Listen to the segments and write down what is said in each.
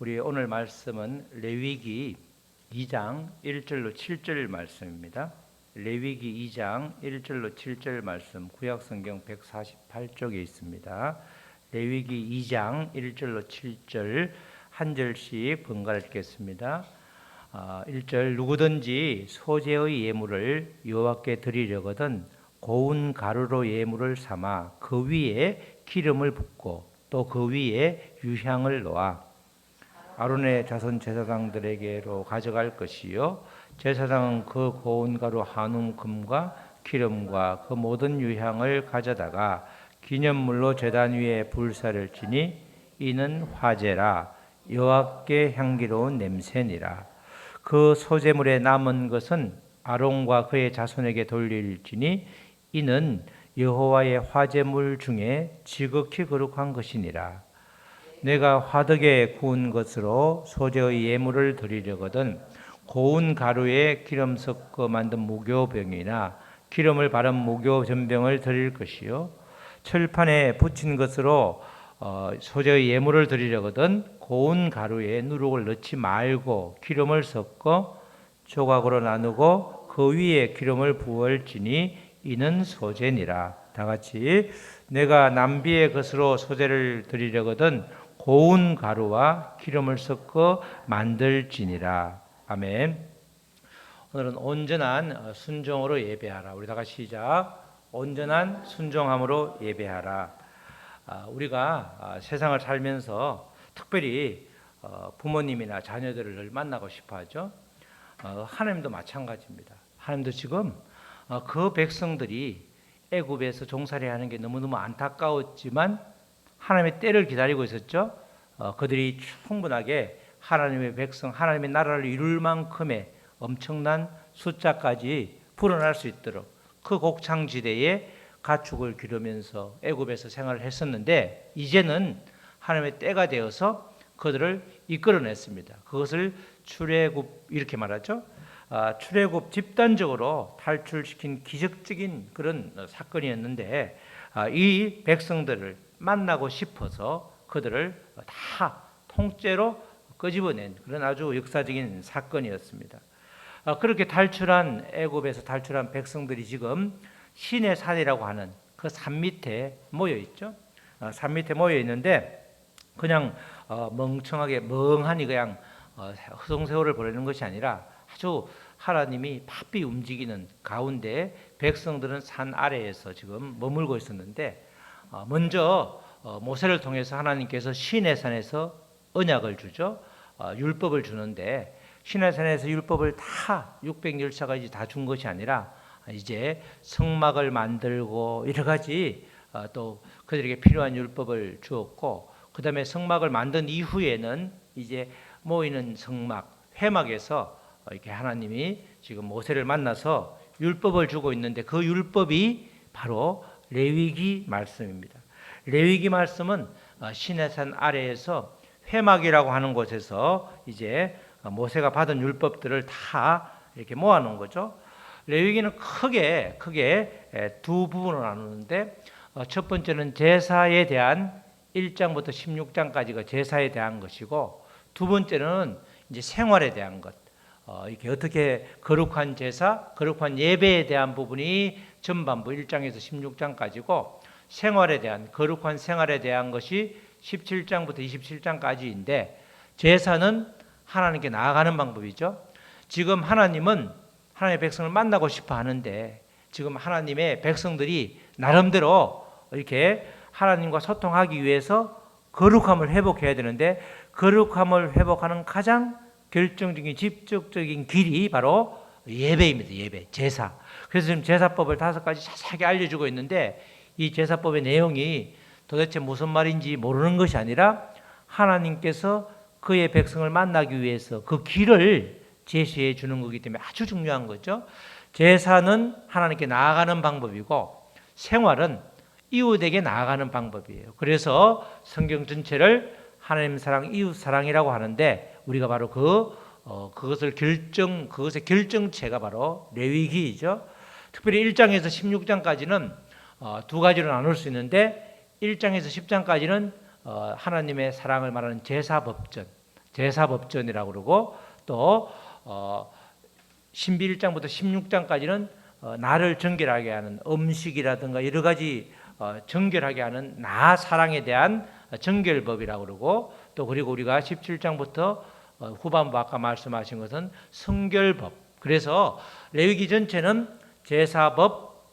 우리 오늘 말씀은 레위기 2장 1절로 7절 말씀입니다. 레위기 2장 1절로 7절 말씀 구약성경 148쪽에 있습니다. 레위기 2장 1절로 7절 한 절씩 번갈아 읽겠습니다. 1절 누구든지 소재의 예물을 여호와께 드리려거든 고운 가루로 예물을 삼아 그 위에 기름을 붓고 또 그 위에 유향을 놓아 아론의 자손 제사장들에게로 가져갈 것이요 제사장은 그 고운 가루 한 움큼과 기름과 그 모든 유향을 가져다가 기념물로 제단 위에 불사를 지니 이는 화제라 여호와께 향기로운 냄새니라. 그 소제물에 남은 것은 아론과 그의 자손에게 돌릴지니 이는 여호와의 화제물 중에 지극히 거룩한 것이니라. 내가 화덕에 구운 것으로 소재의 예물을 드리려거든 고운 가루에 기름 섞어 만든 무교병이나 기름을 바른 무교전병을 드릴 것이요 철판에 붙인 것으로 소재의 예물을 드리려거든 고운 가루에 누룩을 넣지 말고 기름을 섞어 조각으로 나누고 그 위에 기름을 부을지니 이는 소재니라. 다 같이 내가 남비의 것으로 소재를 드리려거든 고운 가루와 기름을 섞어 만들지니라. 아멘. 오늘은 온전한 순종으로 예배하라. 우리 다 같이 시작. 온전한 순종함으로 예배하라. 우리가 세상을 살면서 특별히 부모님이나 자녀들을 만나고 싶어 하죠. 하나님도 마찬가지입니다. 하나님도 지금 그 백성들이 애굽에서 종살이하는 게 너무너무 안타까웠지만 하나님의 때를 기다리고 있었죠. 그들이 충분하게 하나님의 백성, 하나님의 나라를 이룰 만큼의 엄청난 숫자까지 불어날 수 있도록 그 곡창지대에 가축을 기르면서 애굽에서 생활을 했었는데 이제는 하나님의 때가 되어서 그들을 이끌어냈습니다. 그것을 출애굽 이렇게 말하죠. 출애굽 집단적으로 탈출시킨 기적적인 그런 사건이었는데 이 백성들을 만나고 싶어서 그들을 다 통째로 끄집어낸 그런 아주 역사적인 사건이었습니다. 그렇게 탈출한 애굽에서 탈출한 백성들이 지금 시내산이라고 하는 그 산 밑에 모여 있죠. 산 밑에 모여 있는데 그냥 멍청하게 멍하니 그냥 허송세월을 보내는 것이 아니라 아주 하나님이 바삐 움직이는 가운데 백성들은 산 아래에서 지금 머물고 있었는데 먼저 모세를 통해서 하나님께서 시내산에서 언약을 주죠. 율법을 주는데 시내산에서 율법을 다 600열차까지 다 준 것이 아니라 이제 성막을 만들고 여러 가지 또 그들에게 필요한 율법을 주었고 그 다음에 성막을 만든 이후에는 이제 모이는 성막 회막에서 이렇게 하나님이 지금 모세를 만나서 율법을 주고 있는데 그 율법이 바로 레위기 말씀입니다. 레위기 말씀은 시내산 아래에서 회막이라고 하는 곳에서 이제 모세가 받은 율법들을 다 이렇게 모아놓은 거죠. 레위기는 크게 두 부분으로 나누는데 첫 번째는 제사에 대한 1장부터 16장까지가 제사에 대한 것이고 두 번째는 이제 생활에 대한 것. 이렇게 어떻게 거룩한 제사, 거룩한 예배에 대한 부분이 전반부 1장에서 16장까지고 생활에 대한 거룩한 생활에 대한 것이 17장부터 27장까지인데 제사는 하나님께 나아가는 방법이죠. 지금 하나님은 하나님의 백성을 만나고 싶어 하는데 지금 하나님의 백성들이 나름대로 이렇게 하나님과 소통하기 위해서 거룩함을 회복해야 되는데 거룩함을 회복하는 가장 결정적인 직접적인 길이 바로 예배입니다. 예배, 제사. 그래서 지금 제사법을 5가지 자세하게 알려주고 있는데 이 제사법의 내용이 도대체 무슨 말인지 모르는 것이 아니라 하나님께서 그의 백성을 만나기 위해서 그 길을 제시해 주는 거기 때문에 아주 중요한 거죠. 제사는 하나님께 나아가는 방법이고 생활은 이웃에게 나아가는 방법이에요. 그래서 성경 전체를 하나님 사랑, 이웃 사랑이라고 하는데 우리가 바로 그것의 결정체가 바로 레위기이죠. 특별히 1장에서 16장까지는 두 가지로 나눌 수 있는데 1장에서 10장까지는 하나님의 사랑을 말하는 제사법전, 제사법전이라고 그러고 또 신비 1장부터 16장까지는 나를 정결하게 하는 음식이라든가 여러 가지 정결하게 하는 나 사랑에 대한 정결법이라고 그러고 또 그리고 우리가 17장부터 후반부 아까 말씀하신 것은 성결법. 그래서 레위기 전체는 제사법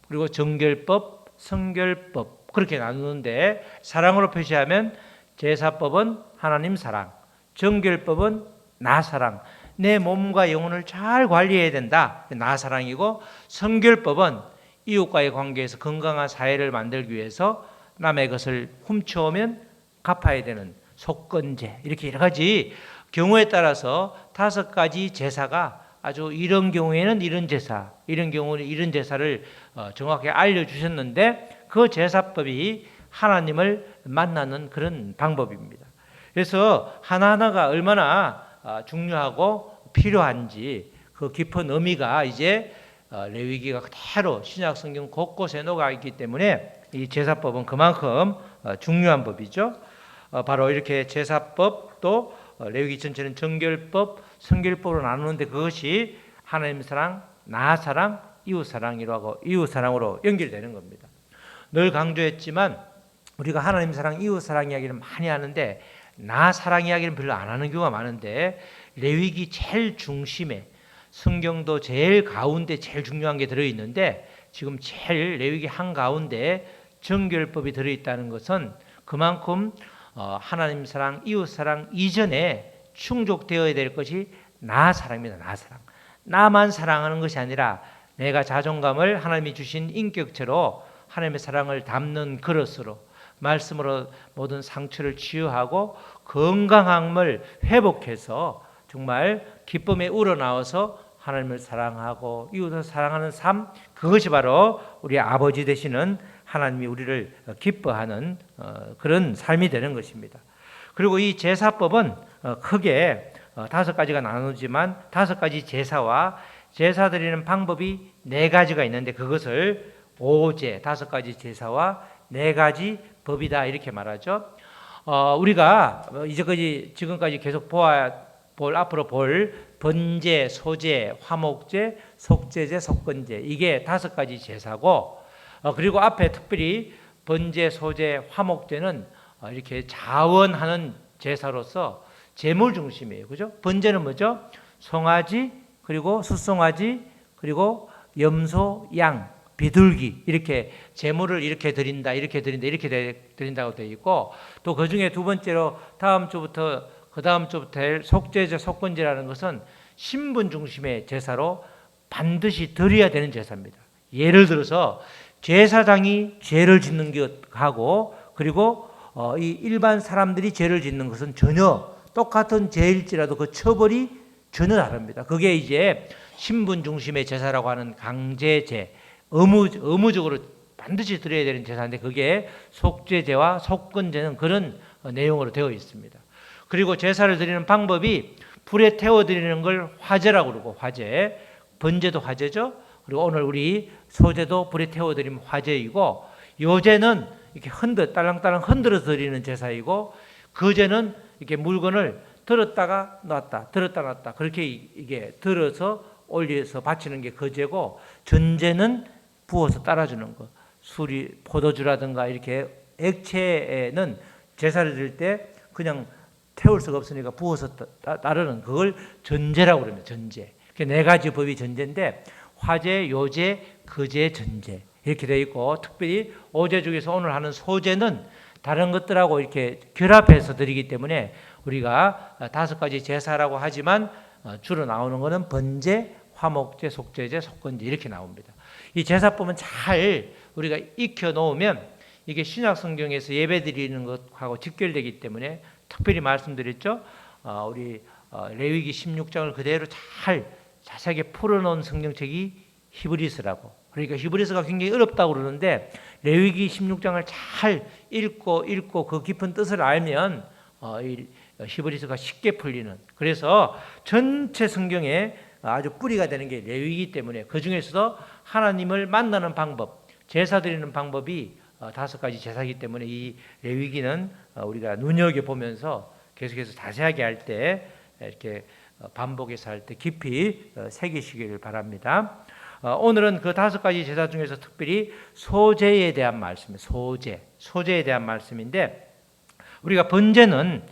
그리고 정결법, 성결법 그렇게 나누는데 사랑으로 표시하면 제사법은 하나님 사랑, 정결법은 나 사랑. 내 몸과 영혼을 잘 관리해야 된다. 나 사랑이고 성결법은 이웃과의 관계에서 건강한 사회를 만들기 위해서 남의 것을 훔쳐오면 갚아야 되는 속건제 이렇게 여러 가지 경우에 따라서 5가지 제사가 아주 이런 경우에는 이런 제사, 이런 경우는 이런 제사를 정확하게 알려주셨는데 그 제사법이 하나님을 만나는 그런 방법입니다. 그래서 하나하나가 얼마나 중요하고 필요한지 그 깊은 의미가 이제 레위기가 그대로 신약 성경 곳곳에 녹아 있기 때문에 이 제사법은 그만큼 중요한 법이죠. 바로 이렇게 제사법도 레위기 전체는 정결법, 성결법으로 나누는데 그것이 하나님 사랑, 나 사랑, 이웃 사랑이라고 이웃 사랑으로 연결되는 겁니다. 늘 강조했지만 우리가 하나님 사랑, 이웃 사랑 이야기를 많이 하는데 나 사랑 이야기는 별로 안 하는 경우가 많은데 레위기 제일 중심에 성경도 제일 가운데 제일 중요한 게 들어있는데 지금 제일 레위기 한가운데 정결법이 들어있다는 것은 그만큼 하나님 사랑, 이웃 사랑 이전에 충족되어야 될 것이 나 사랑입니다. 나 사랑. 나만 사랑하는 것이 아니라 내가 자존감을 하나님이 주신 인격체로 하나님의 사랑을 담는 그릇으로 말씀으로 모든 상처를 치유하고 건강함을 회복해서 정말 기쁨에 우러나와서 하나님을 사랑하고 이웃을 사랑하는 삶 그것이 바로 우리 아버지 되시는 하나님이 우리를 기뻐하는 그런 삶이 되는 것입니다. 그리고 이 제사법은 크게 5가지가 나누지만 5가지 제사와 제사 드리는 방법이 4가지가 있는데 그것을 5제 5가지 제사와 4가지 법이다 이렇게 말하죠. 우리가 지금까지 계속 앞으로 볼 번제, 소제, 화목제, 속제제, 속건제 이게 5가지 제사고 그리고 앞에 특별히 번제, 소제, 화목제는 이렇게 자원하는 제사로서 제물 중심이에요. 그죠? 번제는 뭐죠? 송아지, 그리고 숫송아지, 그리고 염소, 양, 비둘기 이렇게 제물을 이렇게 드린다, 이렇게 드린다, 이렇게 드린다고 되어 있고 또 그 중에 두 번째로 그 다음 주부터 속제제, 속건제라는 것은 신분 중심의 제사로 반드시 드려야 되는 제사입니다. 예를 들어서 제사장이 죄를 짓는 것하고 그리고 이 일반 사람들이 죄를 짓는 것은 전혀 똑같은 죄일지라도 그 처벌이 전혀 다릅니다. 그게 이제 신분 중심의 제사라고 하는 강제제, 의무적으로 반드시 드려야 되는 제사인데 그게 속죄제와 속건제는 그런 내용으로 되어 있습니다. 그리고 제사를 드리는 방법이 불에 태워 드리는 걸 화제라고 그러고 화제, 번제도 화제죠. 그리고 오늘 우리 소제도 불에 태워 드리면 화제이고 요제는 이렇게 딸랑딸랑 흔들어 드리는 제사이고 거제는 이렇게 물건을 들었다가 놨다, 들었다 놨다 그렇게 이게 들어서 올려서 바치는 게 거제고 전제는 부어서 따라주는 거. 술이 포도주라든가 이렇게 액체에는 제사를 드릴 때 그냥 태울 수가 없으니까 부어서 따르는 그걸 전제라고 그럽니다. 전제. 4가지 법이 전제인데 화제, 요제, 거제, 전제 이렇게 되어 있고 특별히 5제 중에서 오늘 하는 소제는 다른 것들하고 이렇게 결합해서 드리기 때문에 우리가 5가지 제사라고 하지만 주로 나오는 것은 번제, 화목제, 속죄제, 속건제 이렇게 나옵니다. 이 제사법은 잘 우리가 익혀 놓으면 이게 신약 성경에서 예배 드리는 것하고 직결되기 때문에 특별히 말씀드렸죠. 우리 레위기 16장을 그대로 잘 자세하게 풀어놓은 성경책이 히브리서라고. 그러니까 히브리서가 굉장히 어렵다고 그러는데 레위기 16장을 잘 읽고 그 깊은 뜻을 알면 이 히브리서가 쉽게 풀리는. 그래서 전체 성경에 아주 뿌리가 되는 게 레위기 때문에 그 중에서도 하나님을 만나는 방법, 제사 드리는 방법이 5가지 제사이기 때문에 이 레위기는 우리가 눈여겨보면서 계속해서 자세하게 할 때 이렇게 반복해서 할 때 깊이 새기시기를 바랍니다. 오늘은 그 5가지 제사 중에서 특별히 소제에 대한 말씀입니다. 소제에 대한 말씀인데, 우리가 번제는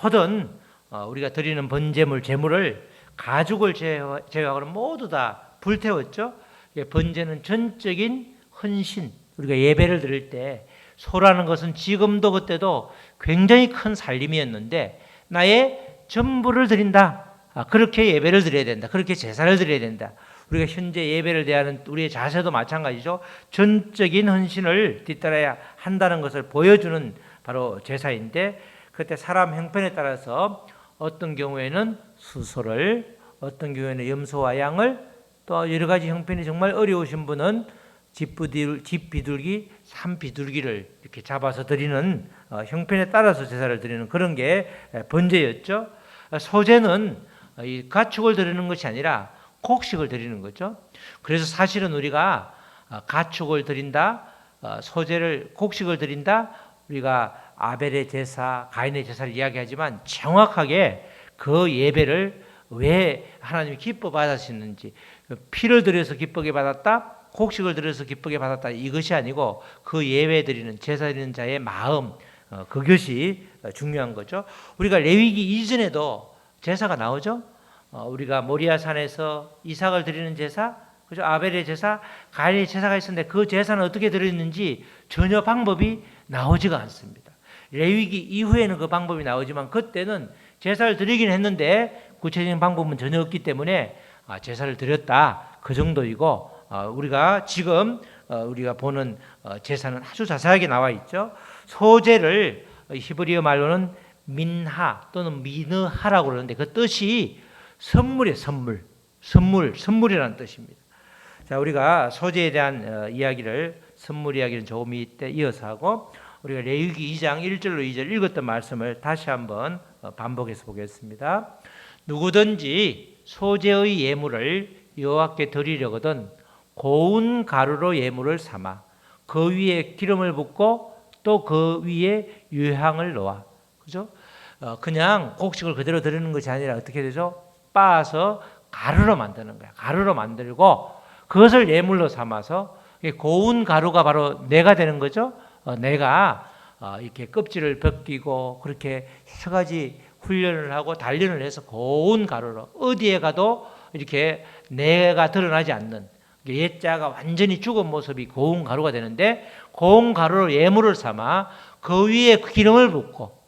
모든 우리가 드리는 번제물, 제물을 가축을 제외하고는 모두 다 불태웠죠. 번제는 전적인 헌신, 우리가 예배를 드릴 때 소라는 것은 지금도 그때도 굉장히 큰 살림이었는데, 나의 전부를 드린다. 그렇게 예배를 드려야 된다. 그렇게 제사를 드려야 된다. 우리가 현재 예배를 대하는 우리의 자세도 마찬가지죠. 전적인 헌신을 뒤따라야 한다는 것을 보여주는 바로 제사인데, 그때 사람 형편에 따라서 어떤 경우에는 수소를, 어떤 경우에는 염소와 양을, 또 여러 가지 형편이 정말 어려우신 분은 집 비둘기, 산 비둘기를 이렇게 잡아서 드리는 형편에 따라서 제사를 드리는 그런 게 번제였죠. 소제는 이 가축을 드리는 것이 아니라 곡식을 드리는 거죠. 그래서 사실은 우리가 가축을 드린다, 소제를, 곡식을 드린다, 우리가 아벨의 제사, 가인의 제사를 이야기하지만 정확하게 그 예배를 왜 하나님이 기뻐 받으시는지, 피를 들여서 기쁘게 받았다, 곡식을 들여서 기쁘게 받았다, 이것이 아니고 그 예배 드리는, 제사 드리는 자의 마음, 그것이 중요한 거죠. 우리가 레위기 이전에도 제사가 나오죠. 우리가 모리아산에서 이삭을 드리는 제사, 그죠? 아벨의 제사, 가인의 제사가 있었는데 그 제사는 어떻게 드렸는지 전혀 방법이 나오지가 않습니다. 레위기 이후에는 그 방법이 나오지만 그때는 제사를 드리긴 했는데 구체적인 방법은 전혀 없기 때문에 제사를 드렸다, 그 정도이고, 우리가 지금 우리가 보는 제사는 아주 자세하게 나와 있죠. 소제를 히브리어 말로는 민하 또는 미느하라고 그러는데 그 뜻이 선물이에요. 선물이라는 뜻입니다. 자, 우리가 소제에 대한 이야기를, 선물 이야기는 조금 이때 이어서 하고, 우리가 레위기 2장 1절로 2절 읽었던 말씀을 다시 한번 반복해서 보겠습니다. 누구든지 소제의 예물을 여호와께 드리려거든 고운 가루로 예물을 삼아 그 위에 기름을 붓고 또 그 위에 유향을 놓아, 그죠? 그냥 곡식을 그대로 드리는 것이 아니라 어떻게 되죠? 빻아서 가루로 만드는 거야. 가루로 만들고 그것을 예물로 삼아서, 고운 가루가 바로 뇌가 되는 거죠. 뇌가 이렇게 껍질을 벗기고 그렇게 여러 가지 훈련을 하고 단련을 해서 고운 가루로, 어디에 가도 이렇게 뇌가 드러나지 않는, 옛자가 완전히 죽은 모습이 고운 가루가 되는데, 고운 가루로 예물을 삼아 그 위에 기름을 붓고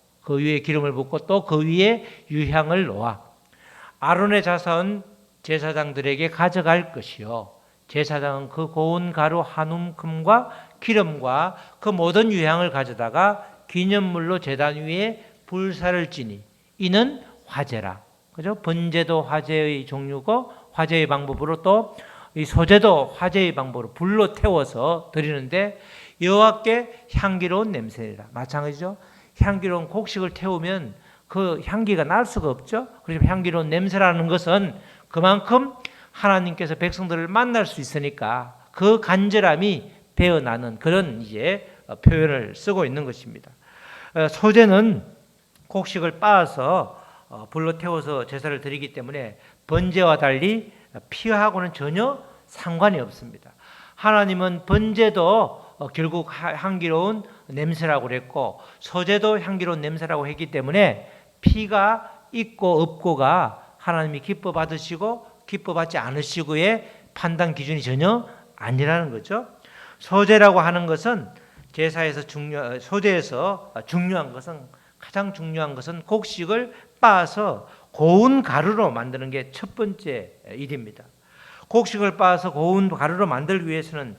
또 그 위에 유향을 놓아 아론의 자손 제사장들에게 가져갈 것이요, 제사장은 그 고운 가루 한 움큼과 기름과 그 모든 유향을 가져다가 기념물로 제단 위에 불사를 지니 이는 화제라. 그죠? 번제도 화제의 종류고, 화제의 방법으로 또 이 소제도 화제의 방법으로 불로 태워서 드리는데, 여호와께 향기로운 냄새라. 마찬가지죠. 향기로운 곡식을 태우면 그 향기가 날 수가 없죠. 그래서 향기로운 냄새라는 것은 그만큼 하나님께서 백성들을 만날 수 있으니까 그 간절함이 배어나는 그런 이제 표현을 쓰고 있는 것입니다. 소제는 곡식을 빻아서 불로 태워서 제사를 드리기 때문에 번제와 달리 피하고는 전혀 상관이 없습니다. 하나님은 번제도 결국 향기로운 냄새라고 그랬고, 소제도 향기로운 냄새라고 했기 때문에 피가 있고 없고가 하나님이 기뻐 받으시고 기뻐 받지 않으시고의 판단 기준이 전혀 아니라는 거죠. 소제라고 하는 것은 소제에서 중요한 것은, 가장 중요한 것은 곡식을 빻아서 고운 가루로 만드는 게 첫 번째 일입니다. 곡식을 빻아서 고운 가루로 만들기 위해서는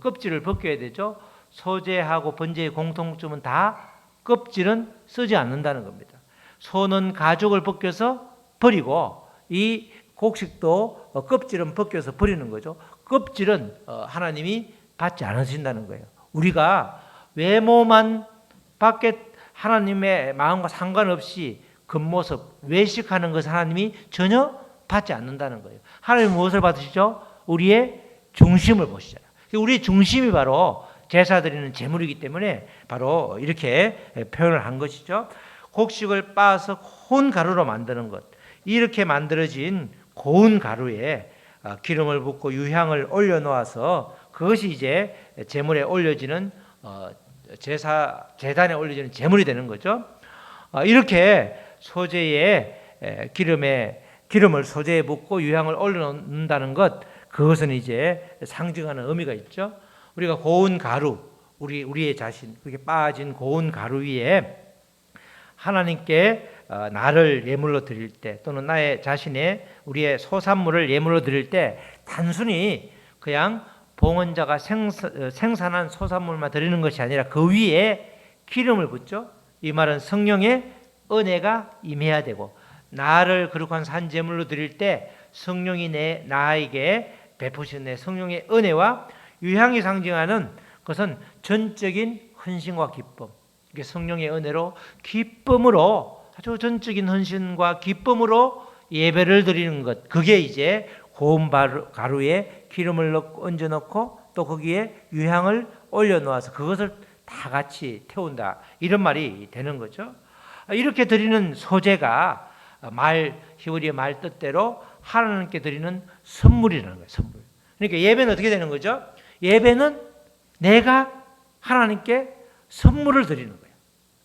껍질을 벗겨야 되죠. 소제하고 번제의 공통점은 다 껍질은 쓰지 않는다는 겁니다. 소는 가죽을 벗겨서 버리고 이 곡식도 껍질은 벗겨서 버리는 거죠. 껍질은 하나님이 받지 않으신다는 거예요. 우리가 외모만 밖에 하나님의 마음과 상관없이 겉모습, 외식하는 것을 하나님이 전혀 받지 않는다는 거예요. 하나님은 무엇을 받으시죠? 우리의 중심을 보시잖아요. 우리의 중심이 바로 제사 드리는 제물이기 때문에 바로 이렇게 표현을 한 것이죠. 곡식을 빻아서 고운 가루로 만드는 것. 이렇게 만들어진 고운 가루에 기름을 붓고 유향을 올려놓아서 그것이 이제 제물에 올려지는 제단에 올려지는 제물이 되는 거죠. 이렇게 소재에 기름을 소재에 붓고 유향을 올려놓는다는 것, 그것은 이제 상징하는 의미가 있죠. 우리가 고운 가루, 우리의 자신, 그렇게 빠진 고운 가루 위에 하나님께 나를 예물로 드릴 때, 또는 나의 자신의 우리의 소산물을 예물로 드릴 때 단순히 그냥 봉헌자가 생산한 소산물만 드리는 것이 아니라 그 위에 기름을 붓죠. 이 말은 성령의 은혜가 임해야 되고, 나를 거룩한 산제물로 드릴 때 성령이 나에게 베푸신 내 성령의 은혜와 유향이 상징하는 것은 전적인 헌신과 기쁨, 이게 성령의 은혜로 기쁨으로, 아주 전적인 헌신과 기쁨으로 예배를 드리는 것, 그게 이제 고운 가루에 기름을 얹어 넣고 또 거기에 유향을 올려놓아서 그것을 다 같이 태운다, 이런 말이 되는 거죠. 이렇게 드리는 소재가 히브리의 말 뜻대로 하나님께 드리는 선물이라는 거예요. 선물. 그러니까 예배는 어떻게 되는 거죠? 예배는 내가 하나님께 선물을 드리는 거예요.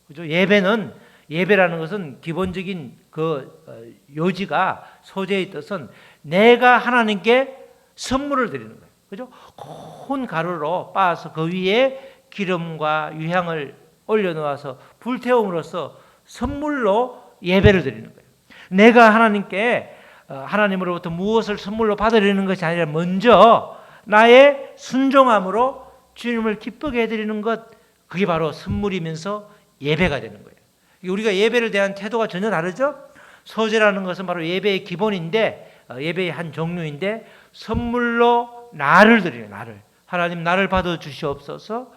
그죠? 예배라는 것은 기본적인 그 요지가, 소재의 뜻은 내가 하나님께 선물을 드리는 거예요. 그죠? 고운 가루로 빻아서 그 위에 기름과 유향을 올려놓아서 불태움으로써 선물로 예배를 드리는 거예요. 내가 하나님께 하나님으로부터 무엇을 선물로 받으려는 것이 아니라 먼저 나의 순종함으로 주님을 기쁘게 해드리는 것, 그게 바로 선물이면서 예배가 되는 거예요. 우리가 예배를 대한 태도가 전혀 다르죠. 소제라는 것은 바로 예배의 기본인데, 예배의 한 종류인데, 선물로 나를 드려요. 하나님 나를 받아 주시옵소서.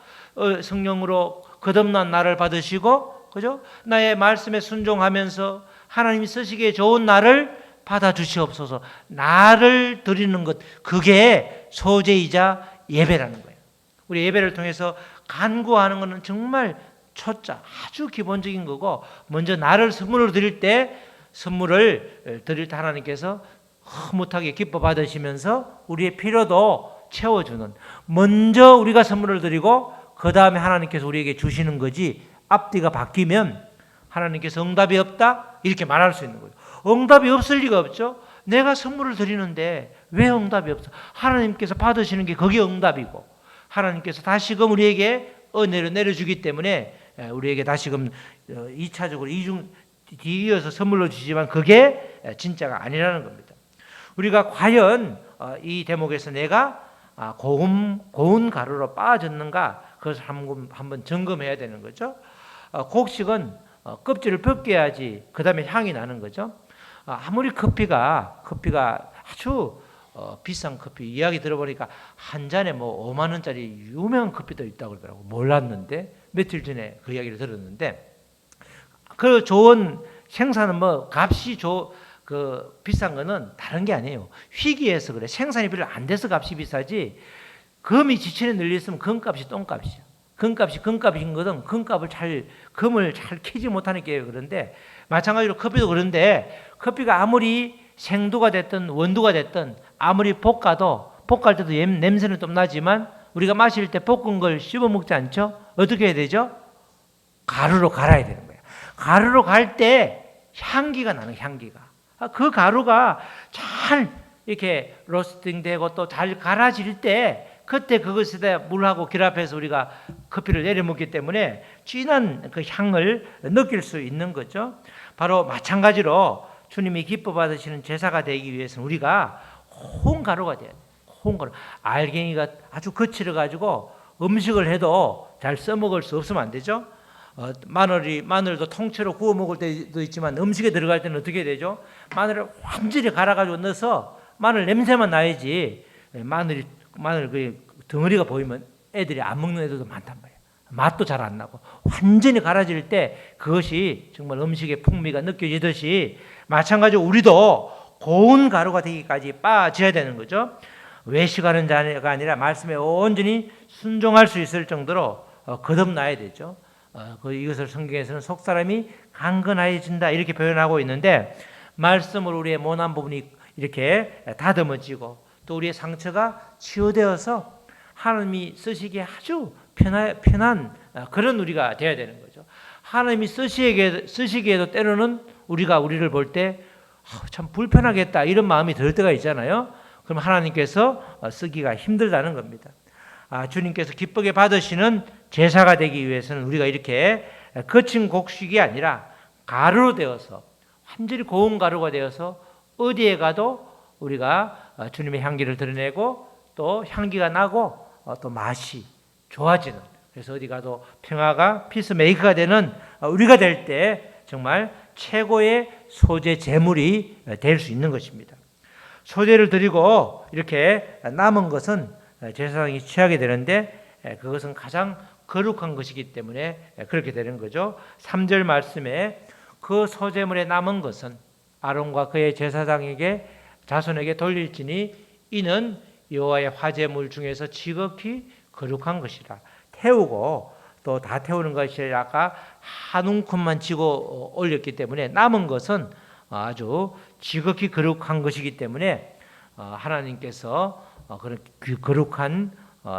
성령으로 거듭난 나를 받으시고, 그죠? 나의 말씀에 순종하면서 하나님이 쓰시기에 좋은 나를 받아 주시옵소서. 나를 드리는 것, 그게 소제이자 예배라는 거예요. 우리 예배를 통해서 간구하는 것은 정말 초짜, 아주 기본적인 거고, 먼저 나를 선물을 드릴 때 하나님께서 흐뭇하게 기뻐 받으시면서 우리의 필요도 채워주는, 먼저 우리가 선물을 드리고 그 다음에 하나님께서 우리에게 주시는 거지, 앞뒤가 바뀌면 하나님께서 응답이 없다 이렇게 말할 수 있는 거예요. 응답이 없을 리가 없죠. 내가 선물을 드리는데 왜 응답이 없어? 하나님께서 받으시는 게 그게 응답이고, 하나님께서 다시금 우리에게 은혜를 내려주기 때문에 우리에게 다시금 2차적으로 뒤이어서 선물로 주시지만 그게 진짜가 아니라는 겁니다. 우리가 과연 이 대목에서 내가 고운 가루로 빻아졌는가, 그것을 한번 점검해야 되는 거죠. 곡식은 껍질을 벗겨야지 그 다음에 향이 나는 거죠. 아무리 커피가 아주 비싼 커피, 이야기 들어보니까 한 잔에 뭐 5만 원짜리 유명한 커피도 있다고 그러더라고. 몰랐는데 며칠 전에 그 이야기를 들었는데, 그 좋은 생산은 뭐 값이 그 비싼 거는 다른 게 아니에요. 희귀해서 그래. 생산이 별로 안 돼서 값이 비싸지. 금이 지천에 늘렸으면 금값이 똥값이죠. 금값인 것은 금을 잘 캐지 못하니까 그런데, 마찬가지로 커피도 그런데, 커피가 아무리 생두가 됐든 원두가 됐든 아무리 볶을 때도 냄새는 좀 나지만 우리가 마실 때 볶은 걸 씹어 먹지 않죠? 어떻게 해야 되죠? 가루로 갈아야 되는 거예요. 가루로 갈 때 향기가 나는, 향기가. 그 가루가 잘 이렇게 로스팅되고 또 잘 갈아질 때, 그때 그것에다 물하고 결합해서 우리가 커피를 내려 먹기 때문에 진한 그 향을 느낄 수 있는 거죠. 바로 마찬가지로 주님이 기뻐 받으시는 제사가 되기 위해서는 우리가 고운 가루가 돼야 돼요. 고운 가루. 알갱이가 아주 거칠어 가지고 음식을 해도 잘 써먹을 수 없으면 안 되죠. 마늘도 통째로 구워 먹을 때도 있지만 음식에 들어갈 때는 어떻게 되죠? 마늘을 완전히 갈아가지고 넣어서 마늘 냄새만 나야지, 마늘 그 덩어리가 보이면 애들이 안 먹는 애들도 많단 말이에요. 맛도 잘 안 나고. 완전히 갈아질 때 그것이 정말 음식의 풍미가 느껴지듯이, 마찬가지로 우리도 고운 가루가 되기까지 빻아져야 되는 거죠. 외식하는 자가 아니라 말씀에 온전히 순종할 수 있을 정도로 거듭나야 되죠. 이것을 성경에서는 속 사람이 강건해진다 이렇게 표현하고 있는데, 말씀으로 우리의 모난 부분이 이렇게 다듬어지고 또 우리의 상처가 치유되어서 하나님이 쓰시기에 아주 편한 그런 우리가 되어야 되는 거죠. 하나님이 쓰시기에도 때로는 우리를 볼 때 참 불편하겠다 이런 마음이 들 때가 있잖아요. 그럼 하나님께서 쓰기가 힘들다는 겁니다. 주님께서 기쁘게 받으시는 제사가 되기 위해서는 우리가 이렇게 거친 곡식이 아니라 가루로 되어서, 완전히 고운 가루가 되어서 어디에 가도 우리가 주님의 향기를 드러내고 또 향기가 나고 또 맛이 좋아지는, 그래서 어디 가도 평화가 피스메이커가 되는 우리가 될 때 정말 최고의 소재 제물이 될 수 있는 것입니다. 소재를 드리고 이렇게 남은 것은 제사장이 취하게 되는데, 그것은 가장 거룩한 것이기 때문에 그렇게 되는 거죠. 3절 말씀에 그 소재물에 남은 것은 아론과 그의 제사장에게 자손에게 돌릴지니 이는 여호와의 화제물 중에서 지극히 거룩한 것이라. 태우고 또 다 태우는 것이 아니라 한 움큼만 지고 올렸기 때문에 남은 것은 아주 지극히 거룩한 것이기 때문에 하나님께서 그런 거룩한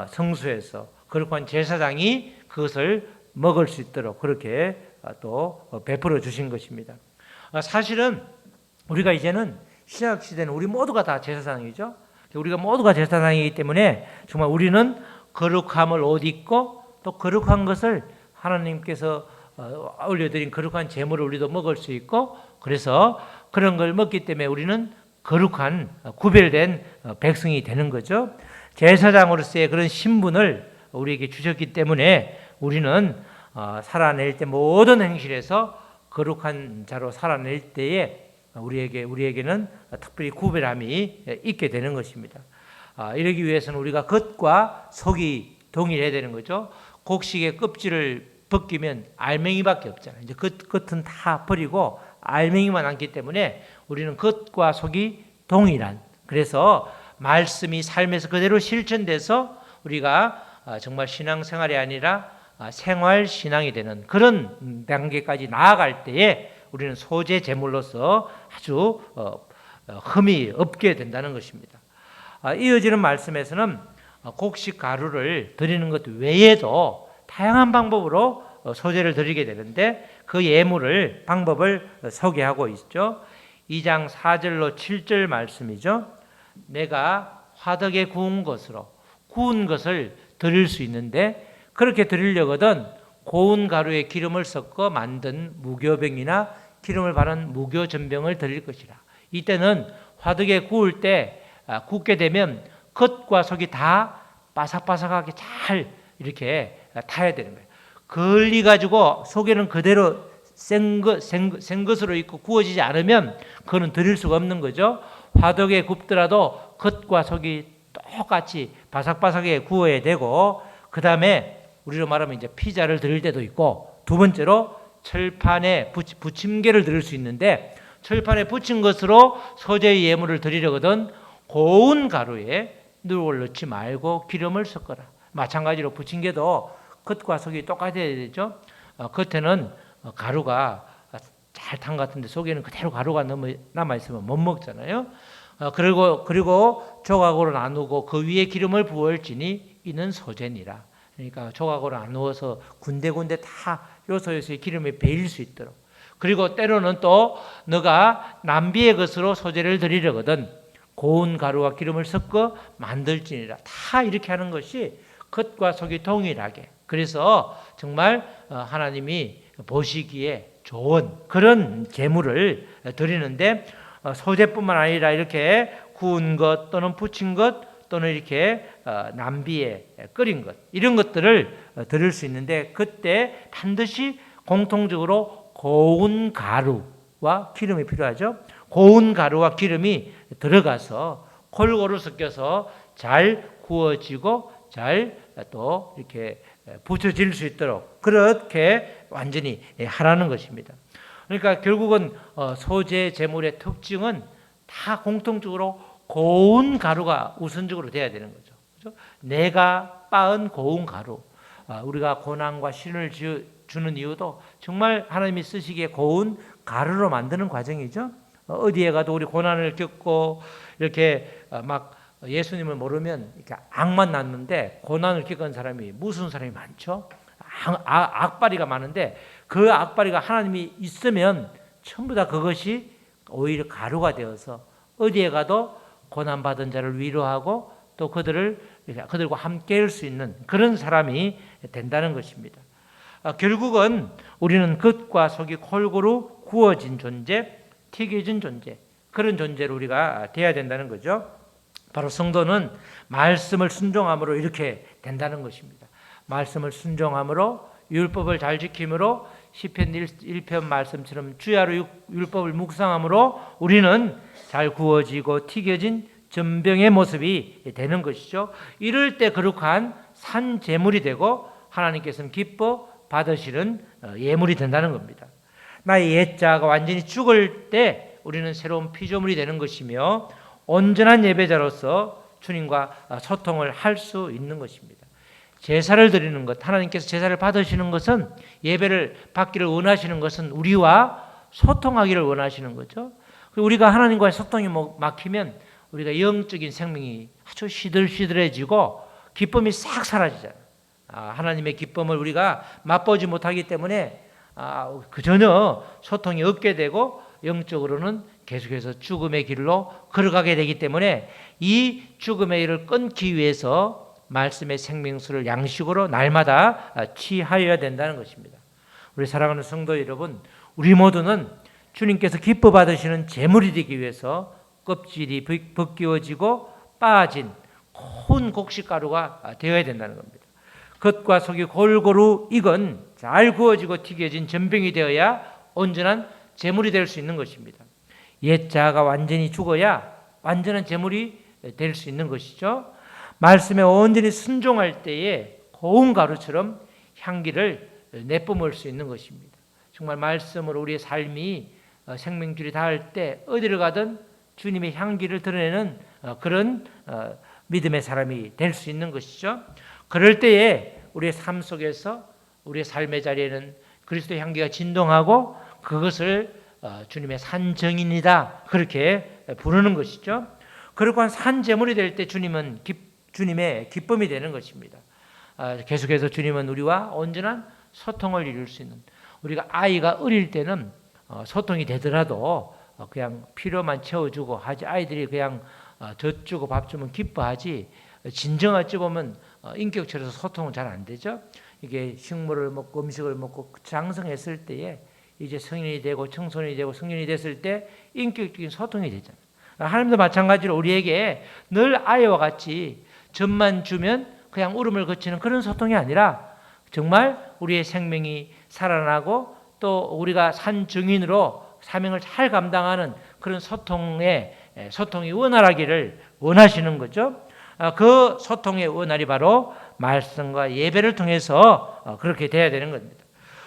성소에서 거룩한 제사장이 그것을 먹을 수 있도록 그렇게 또 베풀어 주신 것입니다. 사실은 우리가 이제는 신약 시대는 우리 모두가 다 제사장이죠. 우리가 모두가 제사장이기 때문에 정말 우리는 거룩함을 옷 입고 또 거룩한 것을 하나님께서 올려드린 거룩한 제물을 우리도 먹을 수 있고, 그래서 그런 걸 먹기 때문에 우리는 거룩한 구별된 백성이 되는 거죠. 제사장으로서의 그런 신분을 우리에게 주셨기 때문에 우리는 살아낼 때 모든 행실에서 거룩한 자로 살아낼 때에 우리에게는 특별히 구별함이 있게 되는 것입니다. 이러기 위해서는 우리가 겉과 속이 동일해야 되는 거죠. 곡식의 껍질을 벗기면 알맹이밖에 없잖아요. 이제 겉은 다 버리고 알맹이만 남기 때문에 우리는 겉과 속이 동일한, 그래서 말씀이 삶에서 그대로 실천돼서 우리가 정말 신앙생활이 아니라 생활 신앙이 되는 그런 단계까지 나아갈 때에 우리는 소재 제물로서 아주 흠이 없게 된다는 것입니다. 이어지는 말씀에서는 곡식 가루를 드리는 것 외에도 다양한 방법으로 소재를 드리게 되는데, 그 예물을 방법을 소개하고 있죠. 2장 4절로 7절 말씀이죠. 내가 화덕에 구운 것을 드릴 수 있는데, 그렇게 드리려거든 고운 가루에 기름을 섞어 만든 무교병이나 기름을 바른 무교전병을 드릴 것이라. 이때는 화덕에 구울 때 굽게 되면 겉과 속이 다 바삭바삭하게 잘 이렇게 타야 되는 거예요. 걸리 가지고 속에는 그대로 센 것으로 있고 구워지지 않으면 그거는 드릴 수가 없는 거죠. 화덕에 굽더라도 겉과 속이 똑같이 바삭바삭하게 구워야 되고, 그 다음에 우리로 말하면 이제 피자를 드릴 때도 있고, 두 번째로 철판에 부침개를 드릴 수 있는데, 철판에 부친 것으로 소재의 예물을 드리려거든 고운 가루에 누룩을 넣지 말고 기름을 섞어라. 마찬가지로 부침개도 겉과 속이 똑같아야 되죠. 겉에는 가루가 잘 탄 것 같은데 속에는 그대로 가루가 남아 있으면 못 먹잖아요. 그리고 조각으로 나누고 그 위에 기름을 부을지니 이는 소재니라. 그러니까 조각으로 나누어서 군데군데 다 요소요소의 기름이 배일 수 있도록. 그리고 때로는 또 너가 남비의 것으로 소재를 드리려거든 고운 가루와 기름을 섞어 만들지니라. 다 이렇게 하는 것이 겉과 속이 동일하게, 그래서 정말 하나님이 보시기에 좋은 그런 제물을 드리는데, 소재뿐만 아니라 이렇게 구운 것 또는 부친 것 또는 이렇게 남비에 끓인 것, 이런 것들을 드릴 수 있는데, 그때 반드시 공통적으로 고운 가루와 기름이 필요하죠. 고운 가루와 기름이 들어가서 골고루 섞여서 잘 구워지고 잘 또 이렇게 부쳐질 수 있도록 그렇게 완전히 하라는 것입니다. 그러니까 결국은 소재 제물의 특징은 다 공통적으로 고운 가루가 우선적으로 돼야 되는 거죠. 그렇죠? 내가 빻은 고운 가루, 우리가 고난과 신을 주는 이유도 정말 하나님이 쓰시기에 고운 가루로 만드는 과정이죠. 어디에 가도 우리 고난을 겪고 이렇게 막 예수님을 모르면 이렇게 악만 났는데 고난을 겪은 사람이 무슨 사람이 많죠? 악바리가 많은데 그 악바리가 하나님이 있으면 전부 다 그것이 오히려 가루가 되어서 어디에 가도 고난받은 자를 위로하고 또 그들과 함께 할 수 있는 그런 사람이 된다는 것입니다. 결국은 우리는 겉과 속이 골고루 구워진 존재, 튀겨진 존재, 그런 존재로 우리가 돼야 된다는 거죠. 바로 성도는 말씀을 순종함으로 이렇게 된다는 것입니다. 말씀을 순종함으로 율법을 잘 지킴으로 시편 1편 말씀처럼 주야로 율법을 묵상함으로 우리는 잘 구워지고 튀겨진 전병의 모습이 되는 것이죠. 이럴 때 거룩한 산 제물이 되고 하나님께서는 기뻐 받으시는 예물이 된다는 겁니다. 나의 옛자가 완전히 죽을 때 우리는 새로운 피조물이 되는 것이며 온전한 예배자로서 주님과 소통을 할 수 있는 것입니다. 제사를 드리는 것, 하나님께서 제사를 받으시는 것은 예배를 받기를 원하시는 것은 우리와 소통하기를 원하시는 거죠. 우리가 하나님과의 소통이 막히면 우리가 영적인 생명이 아주 시들시들해지고 기쁨이 싹 사라지잖아요. 하나님의 기쁨을 우리가 맛보지 못하기 때문에 전혀 소통이 없게 되고 영적으로는 계속해서 죽음의 길로 걸어가게 되기 때문에 이 죽음의 일을 끊기 위해서 말씀의 생명수를 양식으로 날마다 취하여야 된다는 것입니다. 우리 사랑하는 성도 여러분, 우리 모두는 주님께서 기뻐 받으시는 제물이 되기 위해서 껍질이 벗겨지고 빠진 고운 곡식가루가 되어야 된다는 겁니다. 겉과 속이 골고루 익은 잘 구워지고 튀겨진 전병이 되어야 온전한 제물이 될 수 있는 것입니다. 옛자가 완전히 죽어야 완전한 제물이 될 수 있는 것이죠. 말씀에 온전히 순종할 때에 고운 가루처럼 향기를 내뿜을 수 있는 것입니다. 정말 말씀으로 우리의 삶이 생명줄이 닿을 때 어디를 가든 주님의 향기를 드러내는 그런 믿음의 사람이 될 수 있는 것이죠. 그럴 때에 우리의 삶 속에서 우리의 삶의 자리에는 그리스도의 향기가 진동하고 그것을 주님의 산정인이다 그렇게 부르는 것이죠. 그러한 산제물이 될 때 주님의 기쁨이 되는 것입니다. 계속해서 주님은 우리와 온전한 소통을 이룰 수 있는, 우리가 아이가 어릴 때는 소통이 되더라도 그냥 필요만 채워주고 하지, 아이들이 그냥 젖 주고 밥 주면 기뻐하지, 진정한 어찌 보면 인격체로서 소통은 잘 안 되죠. 이게 식물을 먹고 음식을 먹고 장성했을 때에 이제 성인이 되고 청소년이 되고 성년이 됐을 때 인격적인 소통이 되잖아요. 하나님도 마찬가지로 우리에게 늘 아이와 같이 젖만 주면 그냥 울음을 거치는 그런 소통이 아니라 정말 우리의 생명이 살아나고 또 우리가 산 증인으로 사명을 잘 감당하는 그런 소통이 원활하기를 원하시는 거죠. 그 소통의 원활이 바로 말씀과 예배를 통해서 그렇게 돼야 되는 겁니다.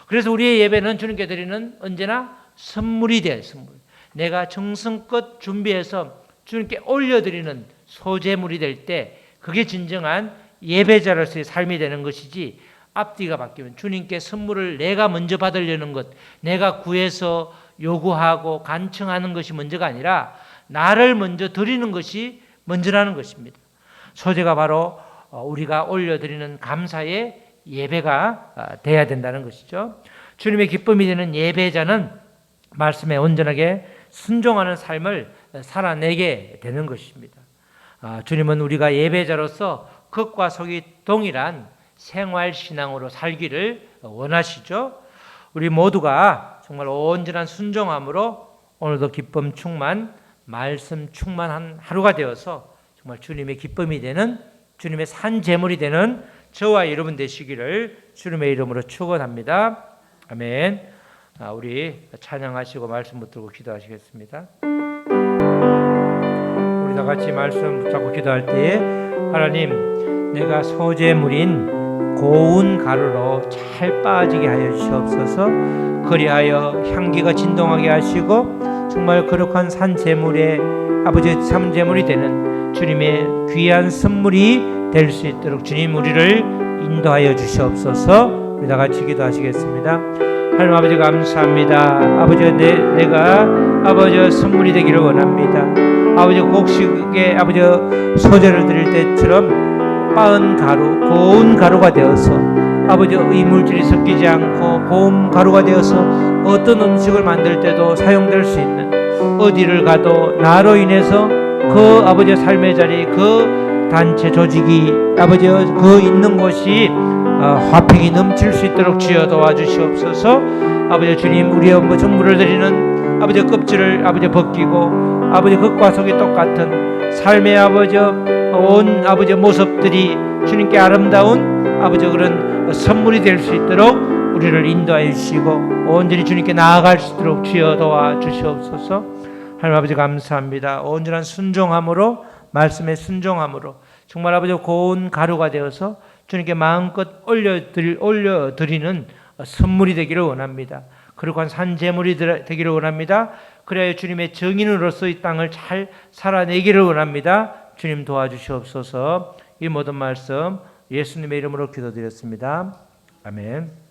그래서 우리의 예배는 주님께 드리는 언제나 선물이 돼요. 선물. 내가 정성껏 준비해서 주님께 올려드리는 소재물이 될 때 그게 진정한 예배자로서의 삶이 되는 것이지, 앞뒤가 바뀌면 주님께 선물을 내가 먼저 받으려는 것, 내가 구해서 요구하고 간청하는 것이 먼저가 아니라 나를 먼저 드리는 것이 먼저라는 것입니다. 소재가 바로 우리가 올려드리는 감사의 예배가 돼야 된다는 것이죠. 주님의 기쁨이 되는 예배자는 말씀에 온전하게 순종하는 삶을 살아내게 되는 것입니다. 주님은 우리가 예배자로서 겉과 속이 동일한 생활신앙으로 살기를 원하시죠. 우리 모두가 정말 온전한 순종함으로 오늘도 기쁨 충만, 말씀 충만한 하루가 되어서 정말 주님의 기쁨이 되는, 주님의 산 제물이 되는 저와 여러분 되시기를 주님의 이름으로 축원합니다. 아멘. 우리 찬양하시고 말씀 붙들고 기도하시겠습니다. 우리 다 같이 말씀 붙잡고 기도할 때에 하나님, 내가 소재물인 고운 가루로 잘 빠지게 하여 주시옵소서. 그리하여 향기가 진동하게 하시고 정말 거룩한 산 제물의 아버지 산 제물이 되는 주님의 귀한 선물이 될 수 있도록 주님 우리를 인도하여 주시옵소서. 우리 다 같이 기도하시겠습니다. 하나님 아버지 감사합니다. 아버지 내가 아버지 선물이 되기를 원합니다. 아버지 곡식에 아버지 소재를 드릴 때처럼 빻은 가루, 고운 가루가 되어서 아버지 이물질이 섞이지 않고 고운 가루가 되어서 어떤 음식을 만들 때도 사용될 수 있는, 어디를 가도 나로 인해서 그 아버지 삶의 자리, 그 단체 조직이 아버지 그 있는 곳이 화평이 넘칠 수 있도록 주여 도와주시옵소서. 아버지 주님, 우리의 전부를 드리는 아버지 껍질을 아버지 벗기고 아버지 겉과 속이 똑같은 삶의 아버지 온 아버지 모습들이 주님께 아름다운 아버지 그런 선물이 될 수 있도록 우리를 인도하여 주시고 온전히 주님께 나아갈 수 있도록 주여 도와주시옵소서. 하나님 아버지 감사합니다. 온전한 순종함으로, 말씀의 순종함으로 정말 아버지 고운 가루가 되어서 주님께 마음껏 올려드리는 선물이 되기를 원합니다. 그리고 산 제물이 되기를 원합니다. 그래야 주님의 증인으로서 이 땅을 잘 살아내기를 원합니다. 주님 도와주시옵소서. 이 모든 말씀 예수님의 이름으로 기도드렸습니다. 아멘.